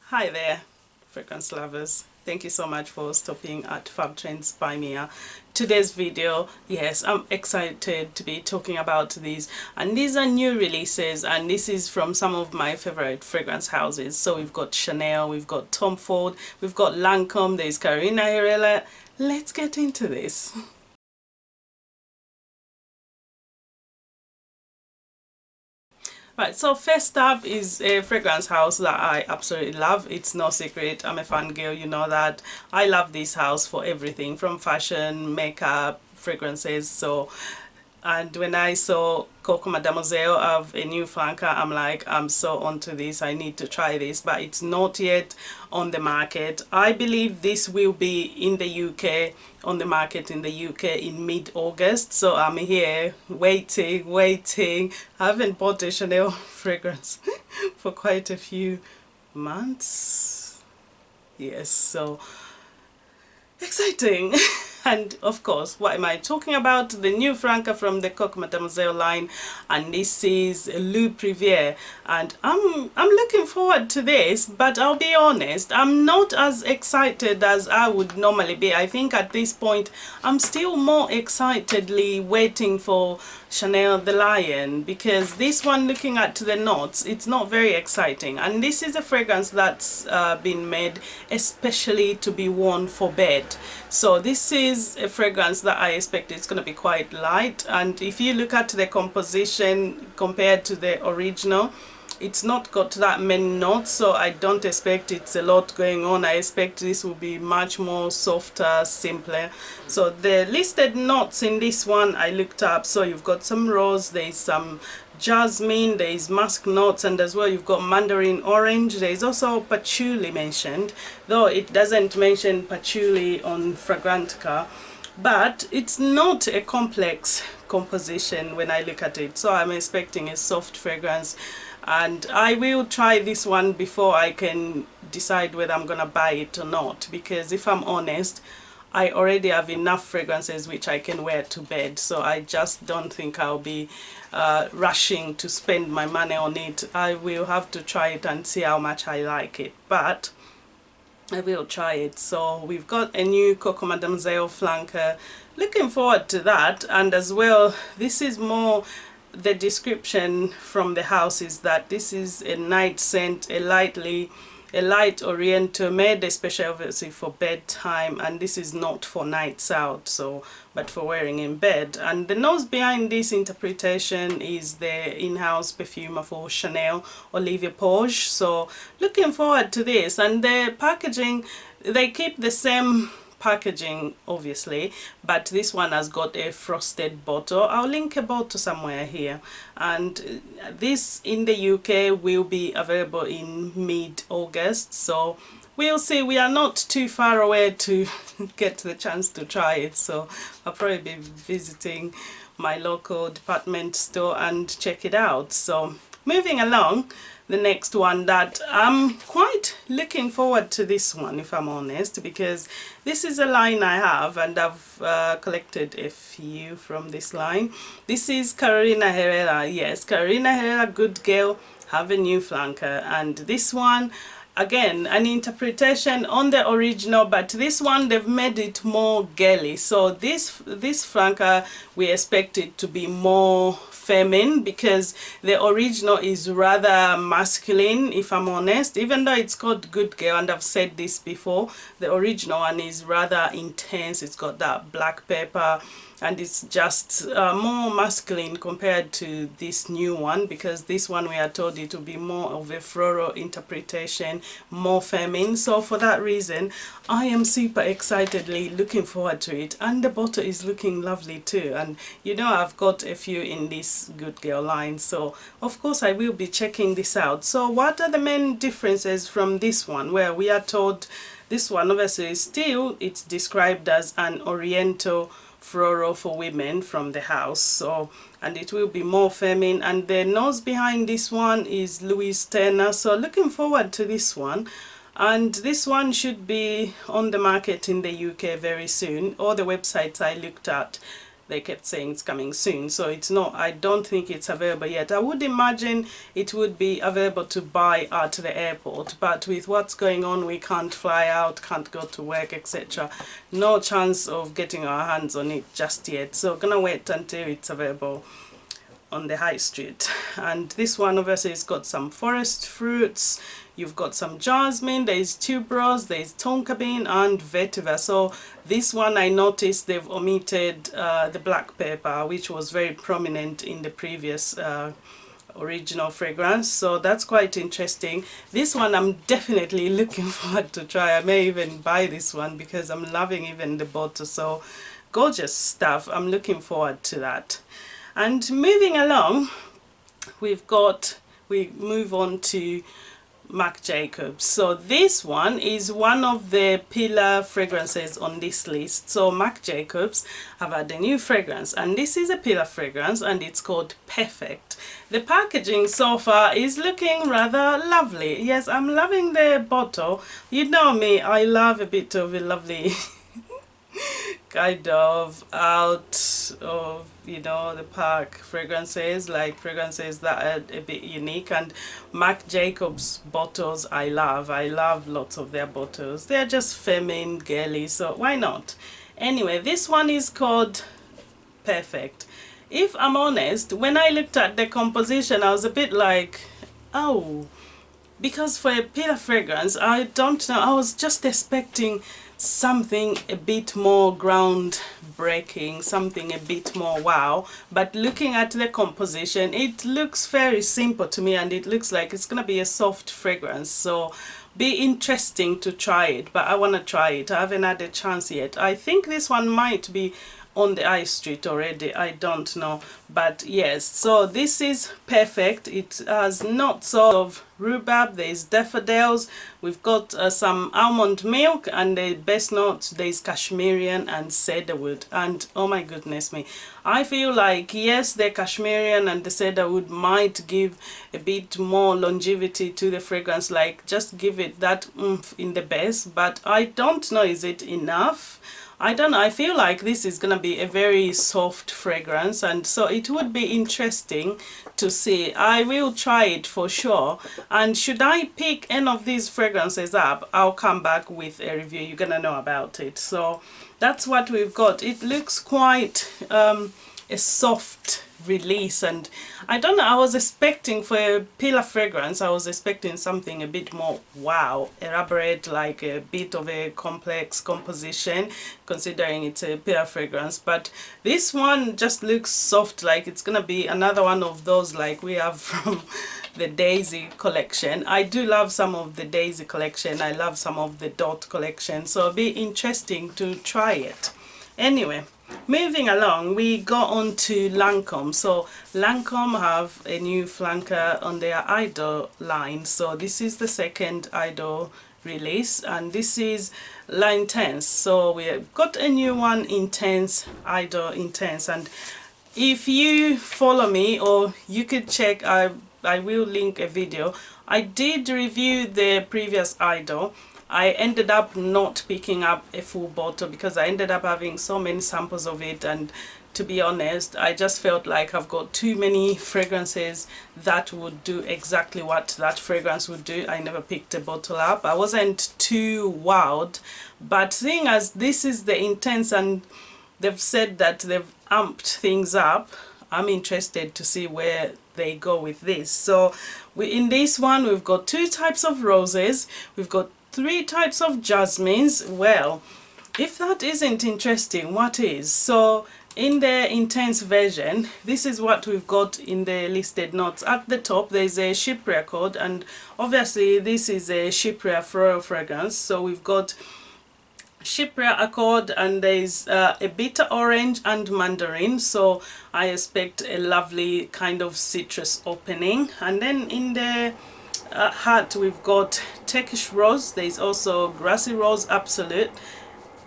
Hi there, fragrance lovers. Thank you so much for stopping at Fab Trends by Mia. Today's video, yes, I'm excited to be talking about these, and these are new releases, and this is from some of my favorite fragrance houses. So we've got Chanel, we've got Tom Ford, we've got Lancome, there's Karina Herrera. Let's get into this. Right, so first up is a fragrance house that I absolutely love. It's no secret, I'm a fangirl, you know that. I love this house for everything from fashion, makeup, fragrances. So, and when I saw Coco Mademoiselle have a new flanker, I'm like, I'm so onto this, I need to try this, but it's not yet on the market. I believe this will be in the UK, on the market in the UK in mid-August. So I'm here waiting. I haven't bought a Chanel fragrance for quite a few months. Yes, so exciting. And of course, what am I talking about? The new flanker from the Coco Mademoiselle line, and this is Allure EDP. And I'm looking forward to this, but I'll be honest, I'm not as excited as I would normally be. I think at this point I'm still more excitedly waiting for Chanel the Lion, because this one, looking at the notes, it's not very exciting, and this is a fragrance that's been made especially to be worn for bed. So this is a fragrance that I expect it's going to be quite light, and if you look at the composition compared to the original, it's not got that many notes, so I don't expect it's a lot going on. I expect this will be much more softer, simpler. So the listed notes in this one I looked up. So you've got some rose, there's some jasmine, there's musk notes, and as well you've got mandarin orange. There's also patchouli mentioned, though it doesn't mention patchouli on Fragrantica, but it's not a complex composition when I look at it, so I'm expecting a soft fragrance. And I will try this one before I can decide whether I'm gonna buy it or not, because if I'm honest, I already have enough fragrances which I can wear to bed, so I just don't think I'll be rushing to spend my money on it. I will have to try it and see how much I like it, but I will try it. So we've got a new Coco Mademoiselle flanker, looking forward to that. And as well, this is more, the description from the house is that this is a night scent, a light oriental, made especially obviously for bedtime, and this is not for nights out, so but for wearing in bed. And the nose behind this interpretation is the in-house perfumer for Chanel, Olivia Poge. So looking forward to this. And the packaging, they keep the same packaging obviously, but this one has got a frosted bottle. I'll link a bottle somewhere here, and this in the UK will be available in mid-August, so we'll see. We are not too far away to get the chance to try it, so I'll probably be visiting my local department store and check it out. So moving along, the next one that I'm quite looking forward to, this one if I'm honest, because this is a line I have, and I've collected a few from this line. This is Karina Herrera. Yes, Karina Herrera, Good Girl, have a new flanker, and this one again an interpretation on the original, but this one they've made it more girly. So this flanker, we expect it to be more feminine, because the original is rather masculine if I'm honest, even though it's called Good Girl, and I've said this before, the original one is rather intense. It's got that black pepper, and it's just more masculine compared to this new one, because this one we are told it will be more of a floral interpretation, more feminine. So for that reason, I am super excitedly looking forward to it, and the bottle is looking lovely too. And you know, I've got a few in this Good Girl line, so of course I will be checking this out. So what are the main differences from this one, where we are told this one obviously is still, it's described as an oriental floral for women from the house, so, and it will be more feminine. And the nose behind this one is Louis Turner, so looking forward to this one. And this one should be on the market in the UK very soon. All the websites I looked at they kept saying it's coming soon, so it's not, I don't think it's available yet. I would imagine it would be available to buy at the airport, but with what's going on, we can't fly out, can't go to work, etc. No chance of getting our hands on it just yet, so gonna wait until it's available on the high street. And this one obviously has got some forest fruits, you've got some jasmine, there's tuberose, there's tonka bean and vetiver. So this one I noticed they've omitted the black pepper, which was very prominent in the previous original fragrance, so that's quite interesting. This one I'm definitely looking forward to try. I may even buy this one because I'm loving even the bottle, so gorgeous stuff. I'm looking forward to that. And moving along, we move on to Marc Jacobs. So this one is one of the pillar fragrances on this list. So Marc Jacobs have had a new fragrance, and this is a pillar fragrance, and it's called Perfect. The packaging so far is looking rather lovely. Yes, I'm loving the bottle. You know me, I love a bit of a lovely kind of out of, you know, the park fragrances, like fragrances that are a bit unique. And Marc Jacobs bottles I love lots of their bottles. They're just feminine, girly, so why not? Anyway, this one is called Perfect. If I'm honest, when I looked at the composition, I was a bit like, oh, because for a pillar fragrance, I don't know, I was just expecting something a bit more groundbreaking, something a bit more wow. But looking at the composition, it looks very simple to me, and it looks like it's gonna be a soft fragrance, so be interesting to try it. But I want to try it, I haven't had a chance yet. I think this one might be on the high street already, I don't know, but yes. So this is Perfect. It has notes of rhubarb, there's daffodils, we've got some almond milk, and the best notes, there's Cashmerian and cedarwood. And oh my goodness me, I feel like yes, the Cashmerian and the cedarwood might give a bit more longevity to the fragrance, like just give it that oomph in the base, but I don't know, is it enough? I don't know. I feel like this is gonna be a very soft fragrance, and so it would be interesting to see. I will try it for sure, and should I pick any of these fragrances up, I'll come back with a review. You're gonna know about it. So that's what we've got. It looks quite a soft release, and I don't know, I was expecting for a pillar fragrance, I was expecting something a bit more wow, elaborate, like a bit of a complex composition, considering it's a pillar fragrance. But this one just looks soft, like it's gonna be another one of those like we have from the Daisy collection. I do love some of the Daisy collection, I love some of the Dot collection, so it'll be interesting to try it. Anyway, moving along, we go on to LANCOME. So LANCOME have a new flanker on their IDOLE line. So this is the second IDOLE release, and this is L'Intense. So we've got a new one, Intense, IDOLE Intense. And if you follow me, or you could check, I will link a video. I did review the previous IDOLE. I ended up not picking up a full bottle because I ended up having so many samples of it, and to be honest, I just felt like I've got too many fragrances that would do exactly what that fragrance would do. I never picked a bottle up. I wasn't too wowed, but seeing as this is the Intense and they've said that they've amped things up, I'm interested to see where they go with this. So in this one, we've got 2 types of roses, we've got 3 types of jasmines. Well, if that isn't interesting, what is? So in the Intense version, this is what we've got in the listed notes. At the top, there's a Chyprea code, and obviously this is a Chyprea floral fragrance. So we've got Chyprea Accord, and there's a bitter orange and mandarin, so I expect a lovely kind of citrus opening. And then in the heart, we've got Turkish Rose, there's also Grassy Rose Absolute,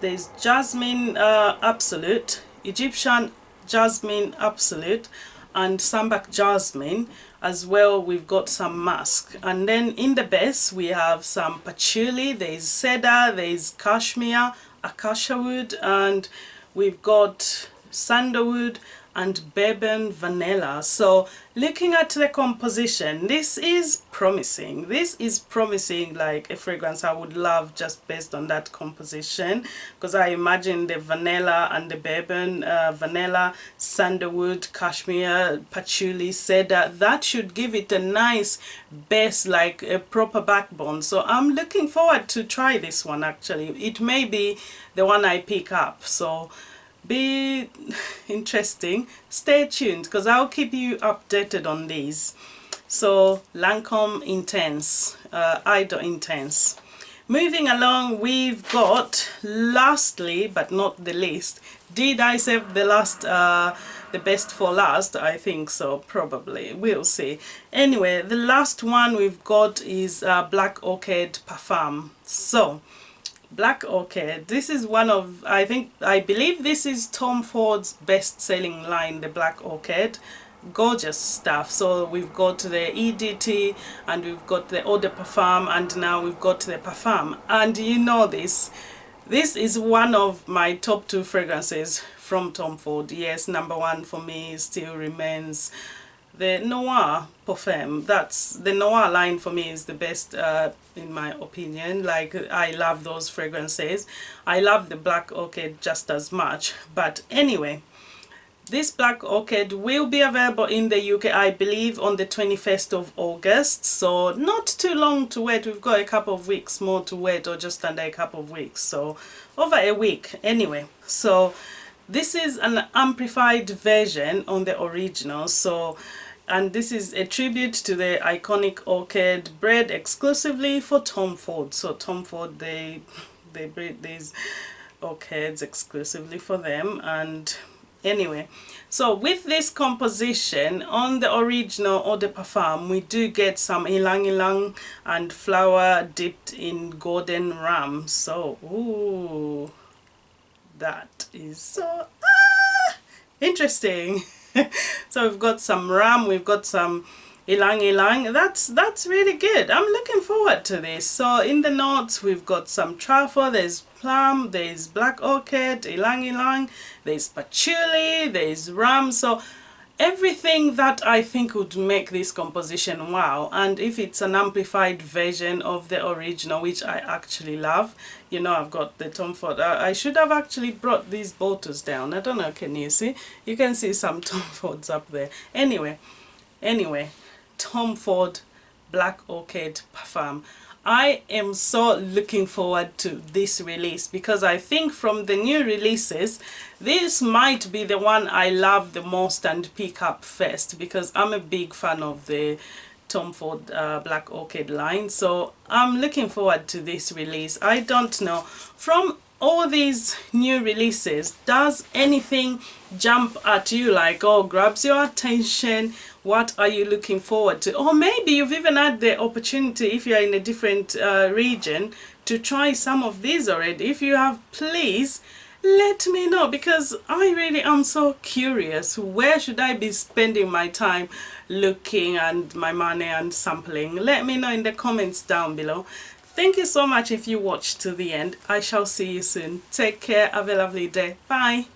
there's Jasmine Absolute, Egyptian Jasmine Absolute, and Sambac Jasmine as well. We've got some musk. And then in the base, we have some patchouli, there's cedar, there's cashmere, acacia wood, and we've got sandalwood, and bourbon vanilla. So looking at the composition, this is promising. This is promising, like a fragrance I would love just based on that composition, because I imagine the vanilla and the bourbon, vanilla, sandalwood, cashmere, patchouli, cedar, that should give it a nice base, like a proper backbone. So I'm looking forward to try this one. Actually, it may be the one I pick up, so be interesting. Stay tuned because I'll keep you updated on these. So LANCOME Intense, IDOLE Intense. Moving along, we've got, lastly but not the least, did I save the last, the best for last? I think so, probably, we'll see. Anyway, the last one we've got is Black Orchid Parfum. So Black Orchid, this is one of, I believe this is Tom Ford's best-selling line, the Black Orchid. Gorgeous stuff. So we've got the EDT and we've got the Eau de Parfum, and now we've got the Parfum. And you know this is one of my top 2 fragrances from Tom Ford. Yes, #1 for me still remains the Noir Parfum. That's the Noir line for me, is the best in my opinion. Like, I love those fragrances. I love the Black Orchid just as much. But anyway, this Black Orchid will be available in the UK, I believe, on the 21st of August. So not too long to wait. We've got a couple of weeks more to wait, or just under a couple of weeks. So over a week anyway. So this is an amplified version on the original. So, and this is a tribute to the iconic orchid bred exclusively for Tom Ford. So Tom Ford, they breed these orchids exclusively for them. And anyway, so with this composition on the original Eau de Parfum, we do get some ylang ylang and flower dipped in golden ram. So ooh, that is so interesting. So we've got some ram, we've got some ylang ylang. That's really good. I'm looking forward to this. So in the notes, we've got some truffle, there's plum, there's black orchid, ylang ylang, there's patchouli, there's ram. So everything that I think would make this composition wow. And if it's an amplified version of the original, which I actually love, you know, I've got the Tom Ford. I should have actually brought these bottles down. I don't know, can you see? You can see some Tom Fords up there. Anyway, Tom Ford Black Orchid Parfum. I am so looking forward to this release, because I think from the new releases, this might be the one I love the most and pick up first, because I'm a big fan of the Tom Ford Black Orchid line. So I'm looking forward to this release. I don't know, from all these new releases, does anything jump at you, like, oh, grabs your attention? What are you looking forward to? Or maybe you've even had the opportunity, if you're in a different region, to try some of these already. If you have, please let me know, because I really am so curious. Where should I be spending my time looking and my money and sampling? Let me know in the comments down below. Thank you so much if you watched to the end. I shall see you soon. Take care. Have a lovely day. Bye.